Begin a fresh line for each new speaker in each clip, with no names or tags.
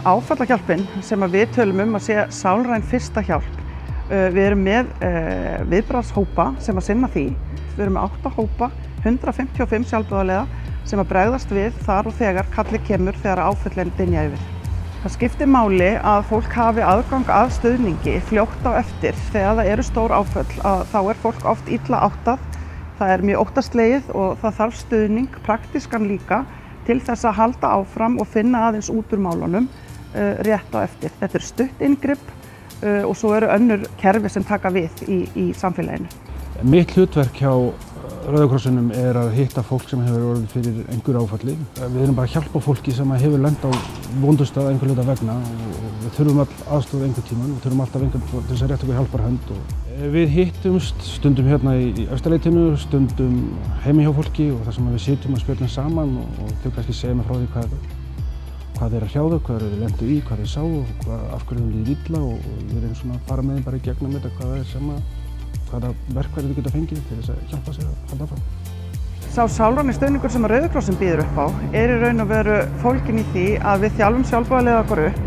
Áfallahjálpin sem við tölum að sé sálræn fyrsta hjálp. Við erum með viðbragðshópa sem sinna því. Við erum með 8 hópa, 155 sjálfboðaliða sem bregðast við þar og þegar kallið kemur þegar áföllin dynja yfir. Það skiptir máli að fólk hafi aðgang að stuðningi fljótt á eftir. Þegar það eru stór áföll þá er fólk oft illa áttað. Það er mjög óttaslegið og það þarf stuðning, praktískan líka, til þess að halda áfram og finna aðeins út úr málunum rétt á eftir. Þetta er stutt inngrip og svo eru önnur kerfi sem taka við í samfélaginu.
Mitt hlutverk hjá Rauða krossinum er að hitta fólk sem hefur orðið fyrir einhverju áfalli. Við erum bara að hjálpa fólki sem hefur lent á vondustað einhver hluta vegna og við þurfum all aðstoð einhvern tímann. Við þurfum alltaf einhvern til þess að rétta okkur hjálparhönd. Við hittumst stundum hérna í Austurleitinu, stundum heima hjá fólki og þar sem við sitjum og spjöllum saman og þau kannski segja mig frá því hvað þeir hrjá þau, hvað þeir lentu í, hvað þeir sáu og af hverju þeim líður illa og við erum svona að fara með þeim bara í gegnum þetta hvað það er hvaða verkfæri þau geta fengið til þess að hjálpa sig að halda áfram.
Sá sálræni stuðningur sem Rauði krossinn býður upp á er í raun og veru fólginn í því að við þjálfum sjálfboðaliða okkur upp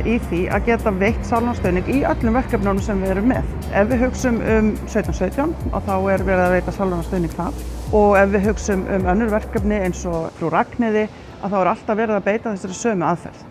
í því að geta veitt sálrænan stuðning í öllum verkefnunum sem við erum með. Ef við hugsum 1717 þá er verið að veita sálrænan stuðning þar og ef við hugsum önnur verkefni eins og Frú Ragnheiði þá er alltaf verið að beita þessari sömu aðferð.